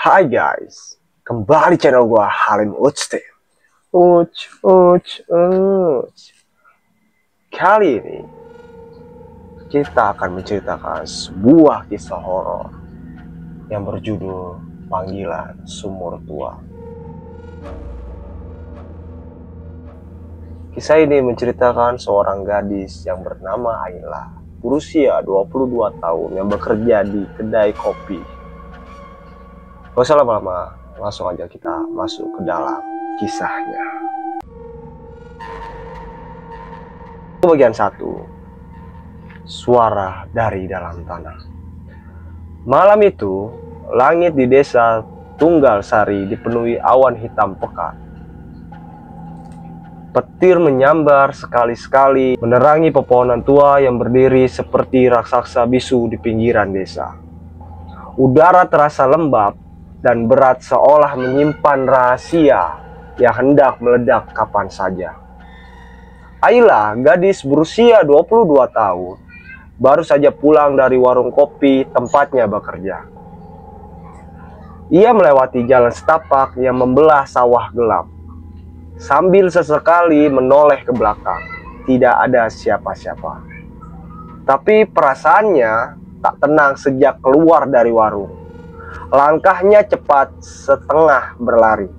Hai guys, kembali channel gua Halim Ucti. Kali ini kita akan menceritakan sebuah kisah horor yang berjudul Panggilan Sumur Tua. Kisah ini menceritakan seorang gadis yang bernama Ayla, berusia 22 tahun yang bekerja di kedai kopi. Gak usah lama-lama, langsung aja kita masuk ke dalam kisahnya. Bagian 1. Suara dari dalam tanah. Malam itu, langit di desa Tunggal Sari dipenuhi awan hitam pekat. Petir menyambar sekali-sekali menerangi pepohonan tua yang berdiri seperti raksasa bisu di pinggiran desa. Udara terasa lembab dan berat seolah menyimpan rahasia yang hendak meledak kapan saja. Ayla, gadis berusia 22 tahun, baru saja pulang dari warung kopi tempatnya bekerja. Ia melewati jalan setapak yang membelah sawah gelap. Sambil sesekali menoleh ke belakang, tidak ada siapa-siapa. Tapi perasaannya tak tenang sejak keluar dari warung. Langkahnya cepat setengah berlari.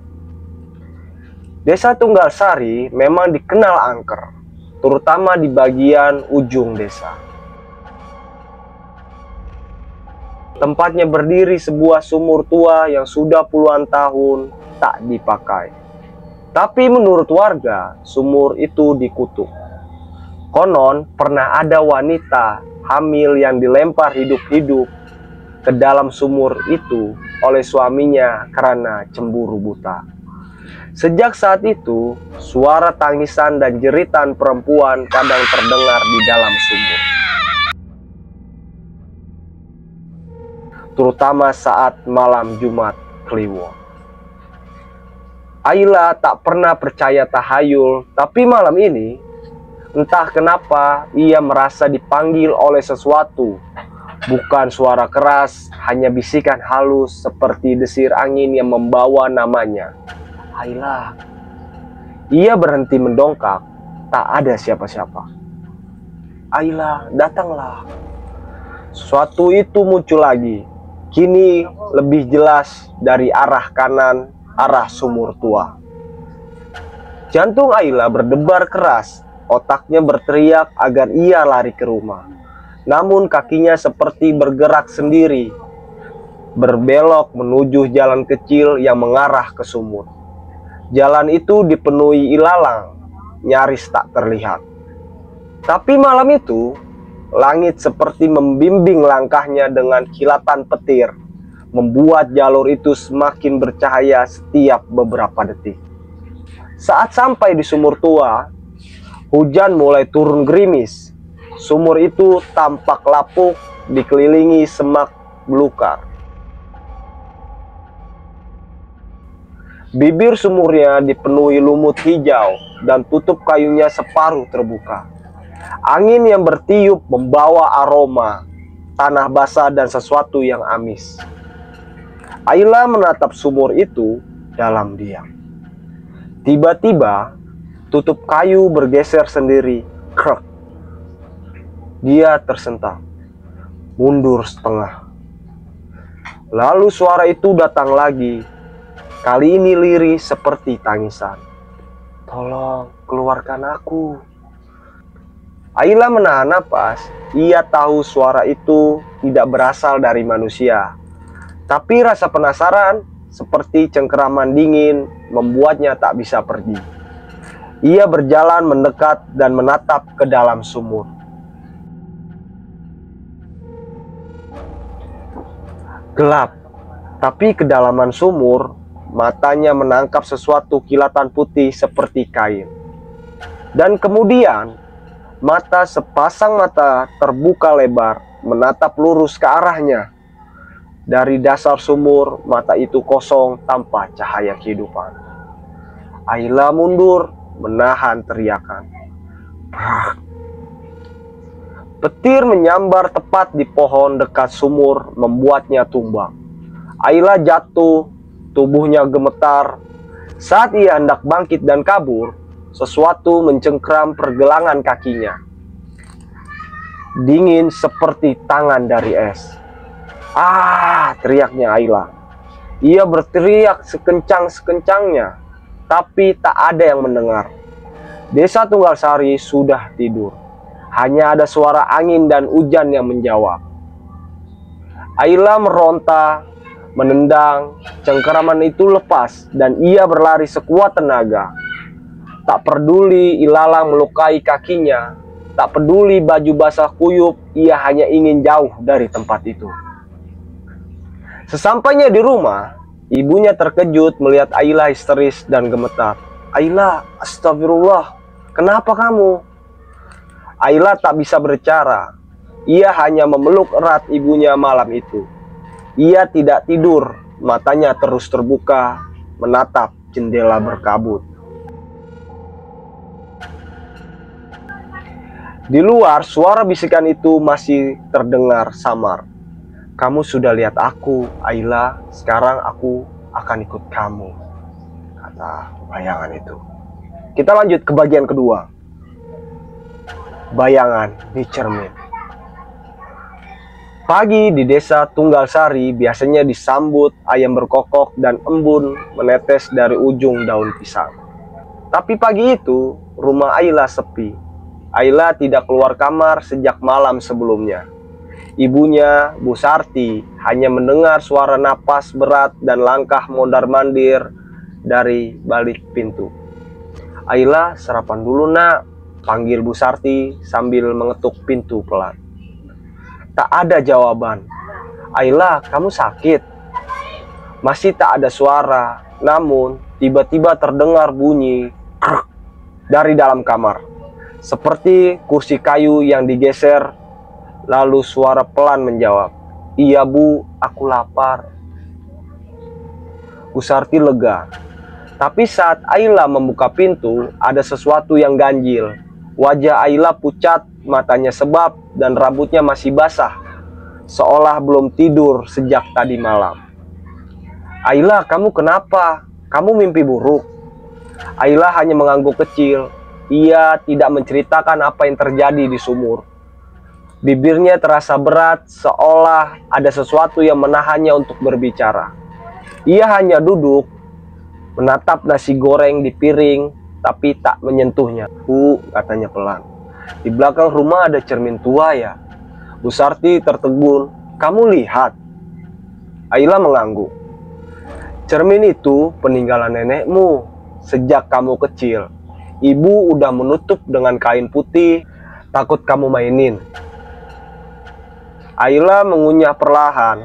Desa Tunggal Sari memang dikenal angker, terutama di bagian ujung desa. Tempatnya berdiri sebuah sumur tua yang sudah puluhan tahun tak dipakai. Tapi menurut warga, sumur itu dikutuk. Konon pernah ada wanita hamil yang dilempar hidup-hidup ke dalam sumur itu oleh suaminya karena cemburu buta. Sejak saat itu, suara tangisan dan jeritan perempuan kadang terdengar di dalam sumur. Terutama saat malam Jumat Kliwon. Ayla tak pernah percaya tahayul, tapi malam ini, entah kenapa ia merasa dipanggil oleh sesuatu. Bukan suara keras, hanya bisikan halus seperti desir angin yang membawa namanya. Ayla. Ia berhenti mendongkak, tak ada siapa-siapa. Ayla, datanglah. Sesuatu itu muncul lagi, kini lebih jelas dari arah kanan, arah sumur tua. Jantung Ayla berdebar keras, otaknya berteriak agar ia lari ke rumah. Namun kakinya seperti bergerak sendiri, berbelok menuju jalan kecil yang mengarah ke sumur. Jalan itu dipenuhi ilalang, nyaris tak terlihat. Tapi malam itu, langit seperti membimbing langkahnya dengan kilatan petir, membuat jalur itu semakin bercahaya setiap beberapa detik. Saat sampai di sumur tua, hujan mulai turun gerimis. Sumur itu tampak lapuk, dikelilingi semak belukar. Bibir sumurnya dipenuhi lumut hijau dan tutup kayunya separuh terbuka. Angin yang bertiup membawa aroma tanah basah dan sesuatu yang amis. Ayla menatap sumur itu dalam diam. Tiba-tiba, tutup kayu bergeser sendiri. Krek. Dia tersentak, mundur setengah. Lalu suara itu datang lagi. Kali ini lirih seperti tangisan. Tolong, keluarkan aku. Ayla menahan napas. Ia tahu suara itu tidak berasal dari manusia. Tapi rasa penasaran, seperti cengkeraman dingin, membuatnya tak bisa pergi. Ia berjalan mendekat dan menatap ke dalam sumur. Gelap, tapi kedalaman sumur, matanya menangkap sesuatu kilatan putih seperti kain. Dan kemudian, sepasang mata terbuka lebar, menatap lurus ke arahnya. Dari dasar sumur, mata itu kosong tanpa cahaya kehidupan. Ayla mundur, menahan teriakan. Petir menyambar tepat di pohon dekat sumur, membuatnya tumbang. Ayla jatuh, tubuhnya gemetar. Saat ia hendak bangkit dan kabur, sesuatu mencengkram pergelangan kakinya. Dingin seperti tangan dari es. "Ah!" teriaknya Ayla. Ia berteriak sekencang-kencangnya, tapi tak ada yang mendengar. Desa Tunggalsari sudah tidur. Hanya ada suara angin dan hujan yang menjawab. Ayla meronta, menendang, cengkeraman itu lepas dan ia berlari sekuat tenaga. Tak peduli ilalang melukai kakinya, tak peduli baju basah kuyup, ia hanya ingin jauh dari tempat itu. Sesampainya di rumah, ibunya terkejut melihat Ayla histeris dan gemetar. "Ayla, astagfirullah, kenapa kamu?" Ayla tak bisa berbicara. Ia hanya memeluk erat ibunya malam itu. Ia tidak tidur, matanya terus terbuka, menatap jendela berkabut. Di luar, suara bisikan itu masih terdengar samar. "Kamu sudah lihat aku, Ayla. Sekarang aku akan ikut kamu," kata bayangan itu. Kita lanjut ke bagian kedua. Bayangan di cermin. Pagi di desa Tunggalsari biasanya disambut ayam berkokok dan embun menetes dari ujung daun pisang. Tapi pagi itu, rumah Ayla sepi. Ayla tidak keluar kamar sejak malam sebelumnya. Ibunya, Bu Sarti, hanya mendengar suara napas berat dan langkah mondar-mandir dari balik pintu. "Ayla, sarapan dulu nak," panggil Bu Sarti sambil mengetuk pintu pelan. Tak ada jawaban. "Ayla, kamu sakit?" Masih tak ada suara. Namun tiba-tiba terdengar bunyi krek dari dalam kamar, seperti kursi kayu yang digeser. Lalu suara pelan menjawab, "Iya Bu, aku lapar." Bu Sarti lega. Tapi saat Ayla membuka pintu, ada sesuatu yang ganjil. Wajah Ayla pucat, matanya sebab, dan rambutnya masih basah, seolah belum tidur sejak tadi malam. "Ayla, kamu kenapa? Kamu mimpi buruk?" Ayla hanya mengangguk kecil. Ia tidak menceritakan apa yang terjadi di sumur. Bibirnya terasa berat, seolah ada sesuatu yang menahannya untuk berbicara. Ia hanya duduk, menatap nasi goreng di piring, tapi tak menyentuhnya. "Bu," katanya pelan, "di belakang rumah ada cermin tua ya?" Bu Sarti tertegun. "Kamu lihat?" Ayla mengangguk. "Cermin itu peninggalan nenekmu sejak kamu kecil. Ibu udah menutup dengan kain putih, takut kamu mainin." Ayla mengunyah perlahan.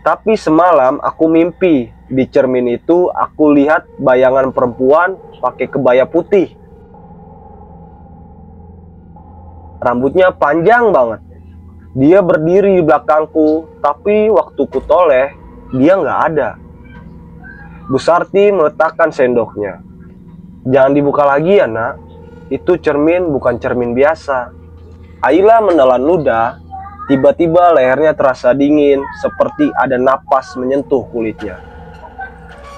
"Tapi semalam aku mimpi. Di cermin itu aku lihat bayangan perempuan pakai kebaya putih. Rambutnya panjang banget. Dia berdiri di belakangku, tapi waktu ku toleh, dia nggak ada." Bu Sarti meletakkan sendoknya. "Jangan dibuka lagi ya nak. Itu cermin bukan cermin biasa." Ayla menelan ludah. Tiba-tiba lehernya terasa dingin, seperti ada napas menyentuh kulitnya.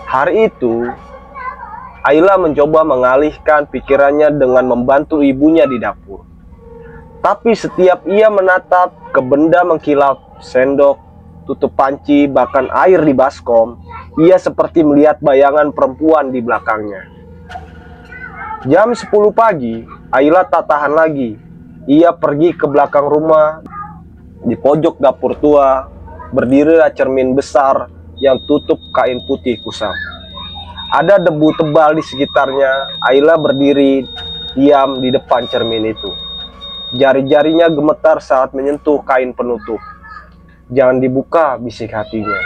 Hari itu, Ayla mencoba mengalihkan pikirannya dengan membantu ibunya di dapur. Tapi setiap ia menatap ke benda mengkilap, sendok, tutup panci, bahkan air di baskom, ia seperti melihat bayangan perempuan di belakangnya. Jam 10 pagi, Ayla tak tahan lagi. Ia pergi ke belakang rumah. Di pojok dapur tua, berdiri cermin besar yang tutup kain putih kusam. Ada debu tebal di sekitarnya. Ayla berdiri diam di depan cermin itu. Jari-jarinya gemetar saat menyentuh kain penutup. "Jangan dibuka," bisik hatinya.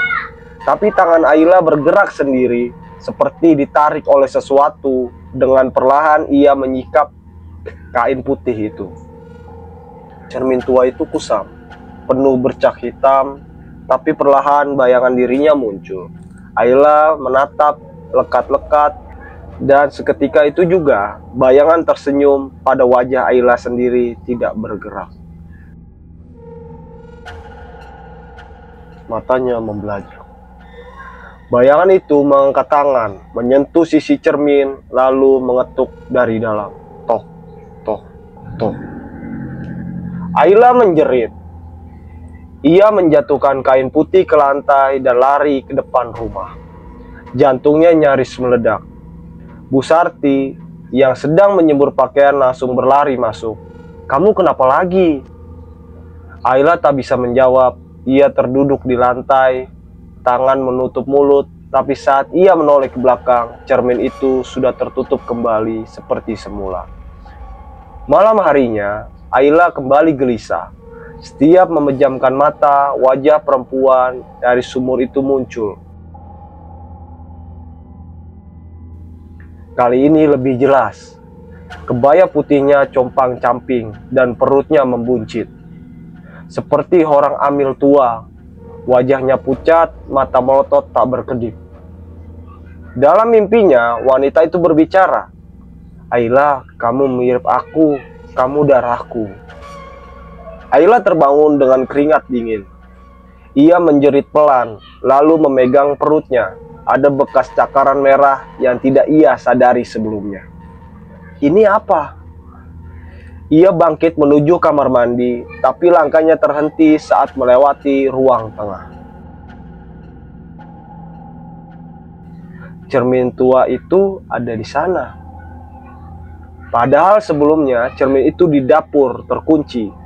Tapi tangan Ayla bergerak sendiri, seperti ditarik oleh sesuatu. Dengan perlahan ia menyikap kain putih itu. Cermin tua itu kusam, penuh bercak hitam, tapi perlahan bayangan dirinya muncul. Ayla menatap lekat-lekat, dan seketika itu juga bayangan tersenyum pada wajah Ayla sendiri tidak bergerak. Matanya membelajak. Bayangan itu mengangkat tangan, menyentuh sisi cermin, lalu mengetuk dari dalam. Tok, tok, tok. Ayla menjerit. Ia menjatuhkan kain putih ke lantai dan lari ke depan rumah. Jantungnya nyaris meledak. Bu Sarti yang sedang menyembur pakaian langsung berlari masuk. "Kamu kenapa lagi?" Ayla tak bisa menjawab. Ia terduduk di lantai, tangan menutup mulut, tapi saat ia menoleh ke belakang, cermin itu sudah tertutup kembali seperti semula. Malam harinya, Ayla kembali gelisah. Setiap memejamkan mata, wajah perempuan dari sumur itu muncul. Kali ini lebih jelas. Kebaya putihnya compang-camping dan perutnya membuncit. Seperti orang hamil tua, wajahnya pucat, mata melotot tak berkedip. Dalam mimpinya, wanita itu berbicara, "Ayla, kamu mirip aku, kamu darahku." Ayla terbangun dengan keringat dingin. Ia menjerit pelan, lalu memegang perutnya. Ada bekas cakaran merah yang tidak ia sadari sebelumnya. Ini apa? Ia bangkit menuju kamar mandi, tapi langkahnya terhenti saat melewati ruang tengah. Cermin tua itu ada di sana. Padahal sebelumnya cermin itu di dapur terkunci.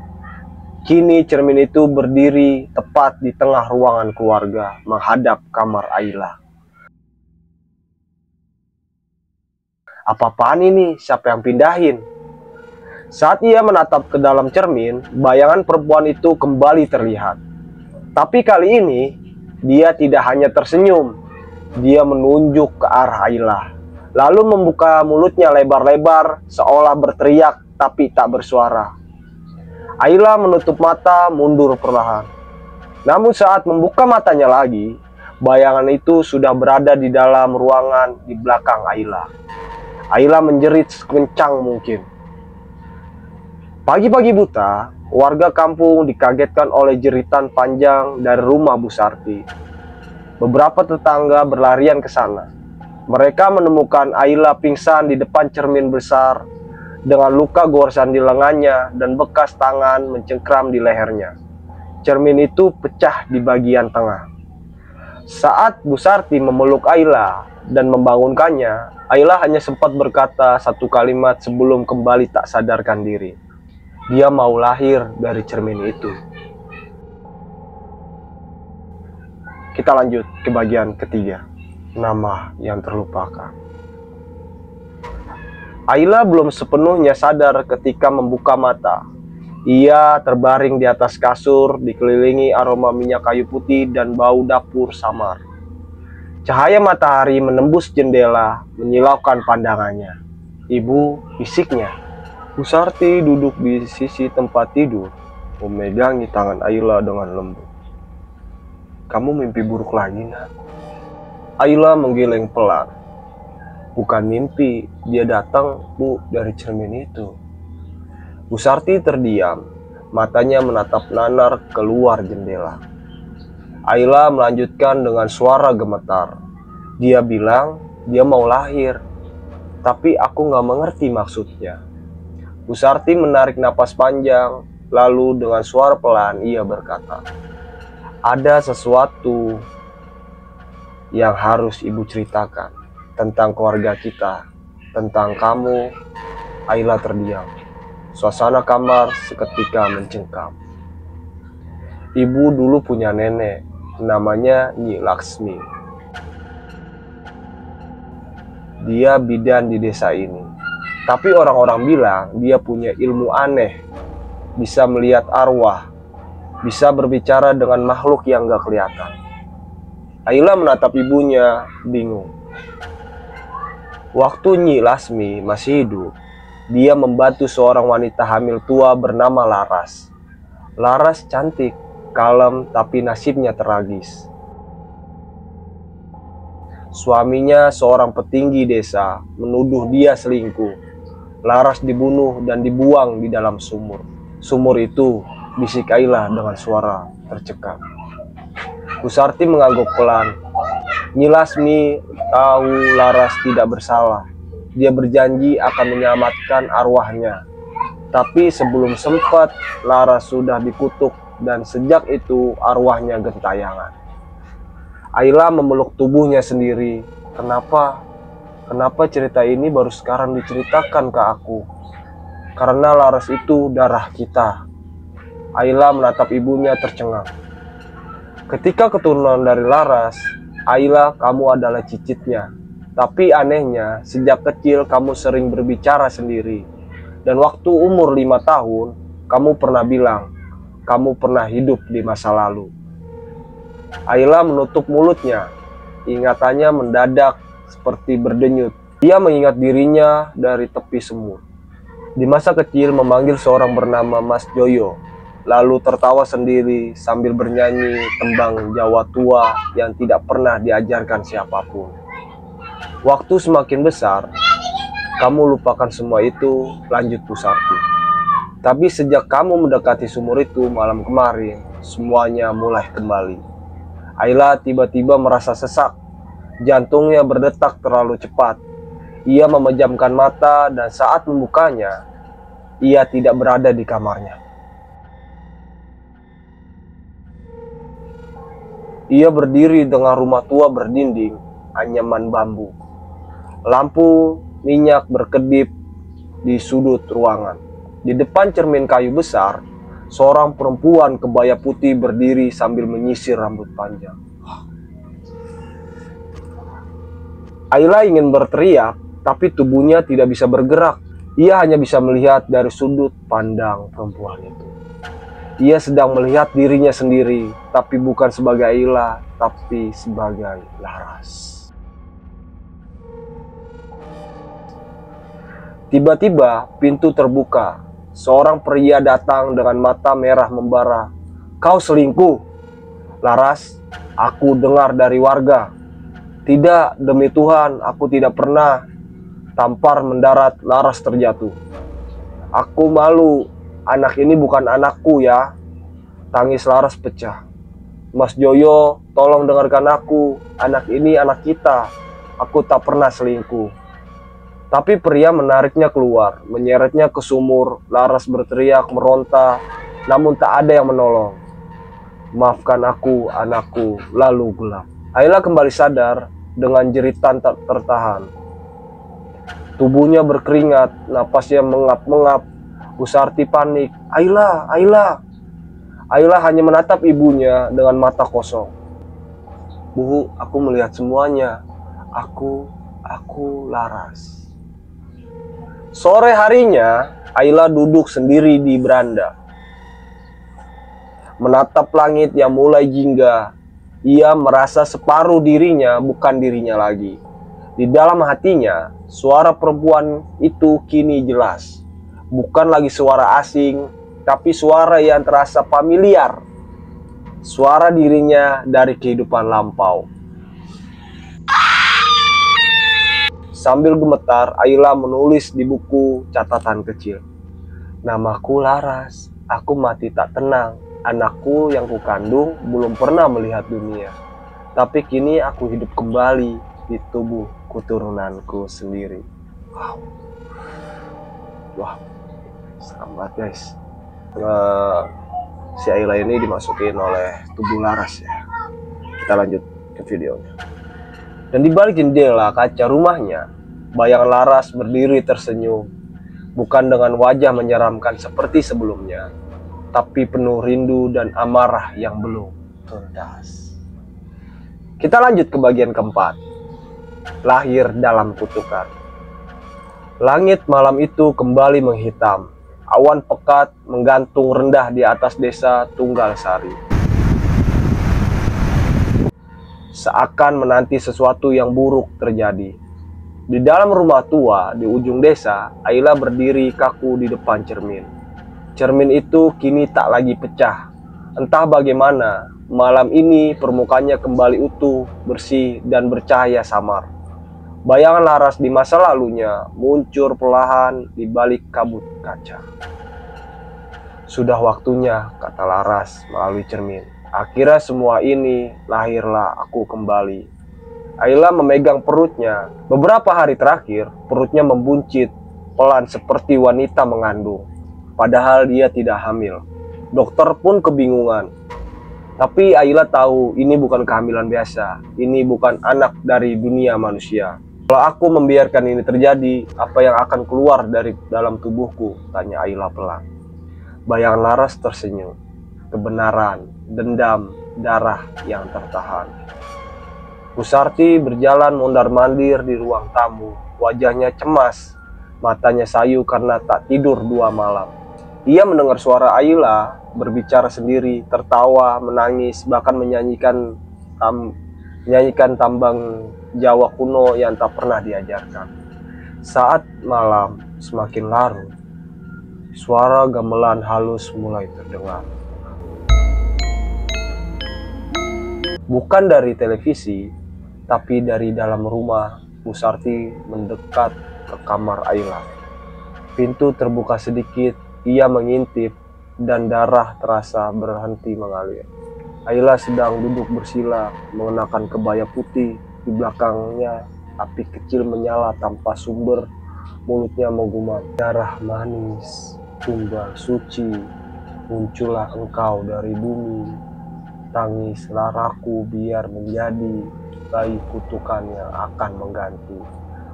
Kini cermin itu berdiri tepat di tengah ruangan keluarga, menghadap kamar Ayla. Apa-apaan ini? Siapa yang pindahin? Saat ia menatap ke dalam cermin, bayangan perempuan itu kembali terlihat. Tapi kali ini, dia tidak hanya tersenyum. Dia menunjuk ke arah Ayla, lalu membuka mulutnya lebar-lebar, seolah berteriak tapi tak bersuara. Ayla menutup mata, mundur perlahan. Namun saat membuka matanya lagi, bayangan itu sudah berada di dalam ruangan di belakang Ayla. Ayla menjerit sekencang mungkin. Pagi-pagi buta, warga kampung dikagetkan oleh jeritan panjang dari rumah Bu Sarti. Beberapa tetangga berlarian ke sana. Mereka menemukan Ayla pingsan di depan cermin besar dengan luka goresan di lengannya dan bekas tangan mencengkram di lehernya. Cermin itu pecah di bagian tengah. Saat Bu Sarti memeluk Ayla dan membangunkannya, Ayla hanya sempat berkata satu kalimat sebelum kembali tak sadarkan diri. Dia mau lahir dari cermin itu. Kita lanjut ke bagian ketiga, nama yang terlupakan. Ayla belum sepenuhnya sadar ketika membuka mata. Ia terbaring di atas kasur, dikelilingi aroma minyak kayu putih dan bau dapur samar. Cahaya matahari menembus jendela, menyilaukan pandangannya. "Ibu," bisiknya. Bu Sarti duduk di sisi tempat tidur, memegangi tangan Ayla dengan lembut. "Kamu mimpi buruk lagi, Nak?" Ayla menggeleng pelan. "Bukan mimpi, dia datang, Bu, dari cermin itu." Bu Sarti terdiam, matanya menatap nanar keluar jendela. Ayla melanjutkan dengan suara gemetar. "Dia bilang dia mau lahir, tapi aku gak mengerti maksudnya." Bu Sarti menarik napas panjang, lalu dengan suara pelan ia berkata, "Ada sesuatu yang harus Ibu ceritakan tentang keluarga kita, tentang kamu." Ayla terdiam. Suasana kamar seketika mencengkam. "Ibu dulu punya nenek, namanya Nyi Laksmi. Dia bidan di desa ini. Tapi orang-orang bilang dia punya ilmu aneh, bisa melihat arwah, bisa berbicara dengan makhluk yang gak kelihatan." Ayla menatap ibunya, bingung. Waktu Nyi Lasmi masih hidup, dia membantu seorang wanita hamil tua bernama Laras. Laras cantik, kalem, tapi nasibnya tragis. Suaminya seorang petinggi desa, menuduh dia selingkuh. Laras dibunuh dan dibuang di dalam sumur. "Sumur itu," bisik Ayla dengan suara tercekat. Bu Sarti mengangguk pelan. Nyi Lasmi tahu Laras tidak bersalah. Dia berjanji akan menyelamatkan arwahnya. Tapi sebelum sempat, Laras sudah dikutuk dan sejak itu arwahnya gentayangan. Ayla memeluk tubuhnya sendiri. Kenapa cerita ini baru sekarang diceritakan ke aku? Karena Laras itu darah kita. Ayla menatap ibunya tercengang. Ketika keturunan dari Laras, Ayla, kamu adalah cicitnya. Tapi anehnya, sejak kecil kamu sering berbicara sendiri. Dan waktu umur 5 tahun, kamu pernah bilang, kamu pernah hidup di masa lalu. Ayla menutup mulutnya. Ingatannya mendadak seperti berdenyut. Dia mengingat dirinya dari tepi sumur. Di masa kecil memanggil seorang bernama Mas Joyo. Lalu tertawa sendiri sambil bernyanyi tembang Jawa tua yang tidak pernah diajarkan siapapun. Waktu semakin besar, kamu lupakan semua itu, lanjut Pusarti. Tapi sejak kamu mendekati sumur itu malam kemarin, semuanya mulai kembali. Ayla tiba-tiba merasa sesak, jantungnya berdetak terlalu cepat. Ia memejamkan mata dan saat membukanya, ia tidak berada di kamarnya. Ia berdiri dengan rumah tua berdinding anyaman bambu. Lampu minyak berkedip di sudut ruangan. Di depan cermin kayu besar, seorang perempuan kebaya putih berdiri sambil menyisir rambut panjang. Ayla ingin berteriak, tapi tubuhnya tidak bisa bergerak. Ia hanya bisa melihat dari sudut pandang perempuan itu. Ia sedang melihat dirinya sendiri, tapi bukan sebagai Ayla, tapi sebagai Laras. Tiba-tiba pintu terbuka. Seorang pria datang dengan mata merah membara. Kau selingkuh? Laras, aku dengar dari warga. Tidak, demi Tuhan, aku tidak pernah. Tampar mendarat, Laras terjatuh. Aku malu. Anak ini bukan anakku ya. Tangis Laras pecah. Mas Joyo, tolong dengarkan aku. Anak ini anak kita. Aku tak pernah selingkuh. Tapi pria menariknya keluar, menyeretnya ke sumur. Laras berteriak, meronta, namun tak ada yang menolong. Maafkan aku, anakku, lalu gelap. Ayla kembali sadar dengan jeritan tak tertahan. Tubuhnya berkeringat, napasnya mengap-mengap. Pusarti panik. Ayla, Ayla. Ayla hanya menatap ibunya dengan mata kosong. Bu, aku melihat semuanya. Aku Laras. Sore harinya, Ayla duduk sendiri di beranda. Menatap langit yang mulai jingga. Ia merasa separuh dirinya bukan dirinya lagi. Di dalam hatinya, suara perempuan itu kini jelas. Bukan lagi suara asing, tapi suara yang terasa familiar. Suara dirinya dari kehidupan lampau. Sambil gemetar, Ayla menulis di buku catatan kecil. Namaku Laras, aku mati tak tenang. Anakku yang kukandung belum pernah melihat dunia. Tapi kini aku hidup kembali di tubuh keturunanku sendiri. Wah, serem banget guys. Si Ayla ini dimasukin oleh tubuh Laras ya. Kita lanjut ke videonya. Dan di balik jendela kaca rumahnya, bayangan Laras berdiri tersenyum. Bukan dengan wajah menyeramkan seperti sebelumnya, tapi penuh rindu dan amarah yang belum tuntas. Kita lanjut ke bagian keempat. Lahir dalam kutukan. Langit malam itu kembali menghitam. Awan pekat menggantung rendah di atas desa Tunggalsari. Seakan menanti sesuatu yang buruk terjadi. Di dalam rumah tua di ujung desa, Ayla berdiri kaku di depan cermin. Cermin itu kini tak lagi pecah. Entah bagaimana, malam ini permukaannya kembali utuh, bersih, dan bercahaya samar. Bayangan Laras di masa lalunya muncul perlahan di balik kabut kaca. Sudah waktunya, kata Laras melalui cermin. Akhirnya semua ini, lahirlah aku kembali. Ayla memegang perutnya. Beberapa hari terakhir, perutnya membuncit pelan seperti wanita mengandung. Padahal dia tidak hamil. Dokter pun kebingungan. Tapi Ayla tahu ini bukan kehamilan biasa. Ini bukan anak dari dunia manusia. Kalau aku membiarkan ini terjadi, apa yang akan keluar dari dalam tubuhku? Tanya Ayla pelan. Bayangan Laras tersenyum. Kebenaran, dendam, darah yang tertahan. Bu Sarti berjalan mondar-mandir di ruang tamu. Wajahnya cemas, matanya sayu karena tak tidur 2 malam. Ia mendengar suara Ayla berbicara sendiri, tertawa, menangis, bahkan menyanyikan tambang Jawa kuno yang tak pernah diajarkan. Saat malam semakin larut, suara gamelan halus mulai terdengar. Bukan dari televisi, tapi dari dalam rumah. Bu Sarti mendekat ke kamar Ayla. Pintu terbuka sedikit, ia mengintip, dan darah terasa berhenti mengalir. Ayla sedang duduk bersila, mengenakan kebaya putih. Di belakangnya, api kecil menyala tanpa sumber. Mulutnya menggumam, darah manis, tumbal suci, muncullah engkau dari bumi. Tangis laraku biar menjadi bayi kutukan yang akan mengganti.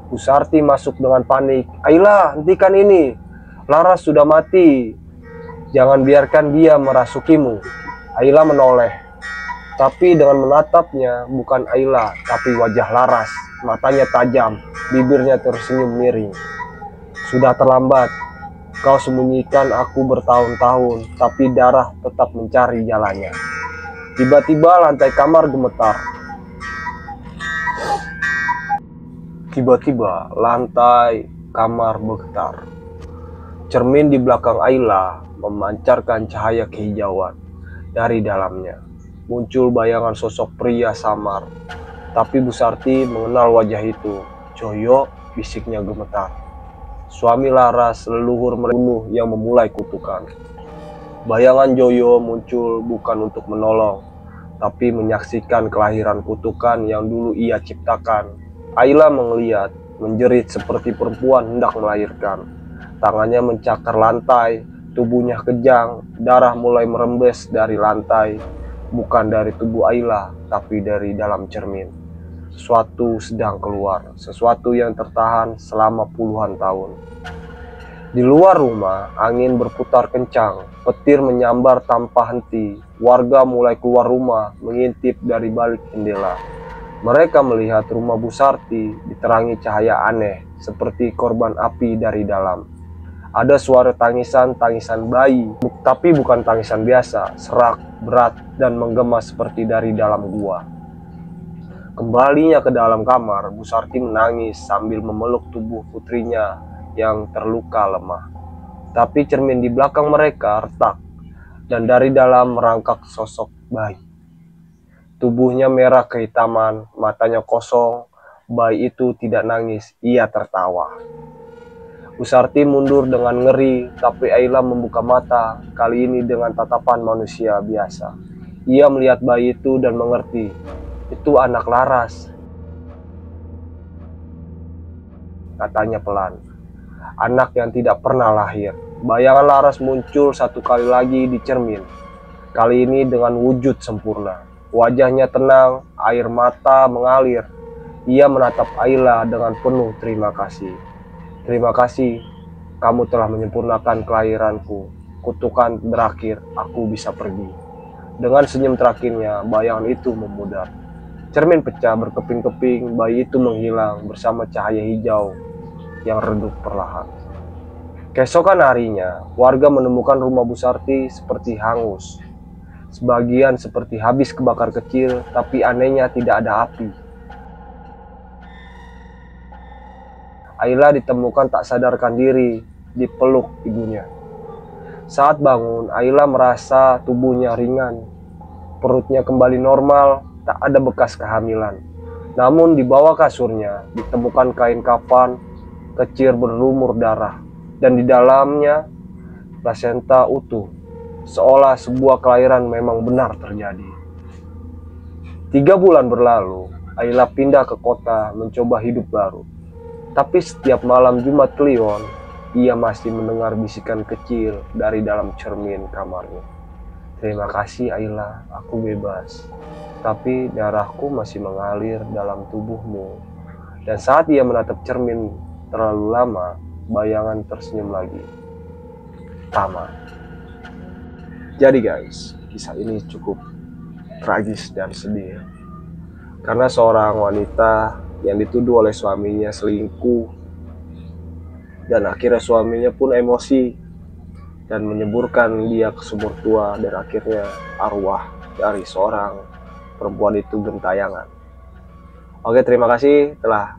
Bu Sarti masuk dengan panik. Ayla, hentikan ini. Laras sudah mati. Jangan biarkan dia merasukimu. Ayla menoleh. Tapi dengan menatapnya bukan Ayla, tapi wajah Laras. Matanya tajam, bibirnya tersenyum miring. Sudah terlambat. Kau sembunyikan aku bertahun-tahun, tapi darah tetap mencari jalannya. Tiba-tiba lantai kamar gemetar. Tiba-tiba lantai kamar bergetar. Cermin di belakang Ayla memancarkan cahaya kehijauan. Dari dalamnya muncul bayangan sosok pria samar. Tapi Bu Sarti mengenal wajah itu. Joyo, bisiknya gemetar. Suami Laras, leluhur membunuh yang memulai kutukan. Bayangan Joyo muncul bukan untuk menolong, tapi menyaksikan kelahiran kutukan yang dulu ia ciptakan. Ayla melihat, menjerit seperti perempuan hendak melahirkan. Tangannya mencakar lantai, tubuhnya kejang, darah mulai merembes dari lantai. Bukan dari tubuh Ayla, tapi dari dalam cermin. Sesuatu sedang keluar, sesuatu yang tertahan selama puluhan tahun. Di luar rumah, angin berputar kencang, petir menyambar tanpa henti. Warga mulai keluar rumah, mengintip dari balik jendela. Mereka melihat rumah Bu Sarti diterangi cahaya aneh, seperti korban api dari dalam. Ada suara tangisan bayi, tapi bukan tangisan biasa, serak, berat, dan menggema seperti dari dalam gua. Kembalinya ke dalam kamar, Bu Sarti menangis sambil memeluk tubuh putrinya yang terluka lemah. Tapi cermin di belakang mereka retak, dan dari dalam merangkak sosok bayi. Tubuhnya merah kehitaman, matanya kosong. Bayi itu tidak nangis, ia tertawa. Bu Sarti mundur dengan ngeri, tapi Ayla membuka mata, kali ini dengan tatapan manusia biasa. Ia melihat bayi itu dan mengerti, itu anak Laras. Katanya pelan. Anak yang tidak pernah lahir. Bayangan Laras muncul satu kali lagi di cermin. Kali ini dengan wujud sempurna. Wajahnya tenang, air mata mengalir. Ia menatap Ayla dengan penuh terima kasih. Terima kasih, kamu telah menyempurnakan kelahiranku. Kutukan berakhir, aku bisa pergi. Dengan senyum terakhirnya, bayangan itu memudar. Cermin pecah berkeping-keping, bayi itu menghilang bersama cahaya hijau yang redup perlahan. Keesokan harinya, warga menemukan rumah Bu Sarti seperti hangus. Sebagian seperti habis kebakar kecil, tapi anehnya tidak ada api. Ayla ditemukan tak sadarkan diri, dipeluk ibunya. Saat bangun, Ayla merasa tubuhnya ringan. Perutnya kembali normal, tak ada bekas kehamilan. Namun di bawah kasurnya ditemukan kain kafan kecil berlumur darah, dan di dalamnya plasenta utuh, seolah sebuah kelahiran memang benar terjadi. 3 bulan berlalu, Ayla pindah ke kota mencoba hidup baru. Tapi setiap malam Jumat Kliwon, ia masih mendengar bisikan kecil dari dalam cermin kamarnya. Terima kasih Ayla, aku bebas. Tapi darahku masih mengalir dalam tubuhmu. Dan saat ia menatap cermin terlalu lama, bayangan tersenyum lagi. Tamat. Jadi guys, kisah ini cukup tragis dan sedih. Karena seorang wanita yang dituduh oleh suaminya selingkuh, dan akhirnya suaminya pun emosi dan menyeburkan dia ke sumur tua, dan akhirnya arwah dari seorang perempuan itu gentayangan. Oke, terima kasih telah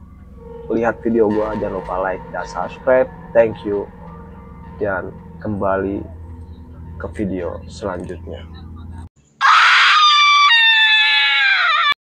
lihat video gua. Jangan lupa like dan subscribe. Thank you. Dan kembali ke video selanjutnya.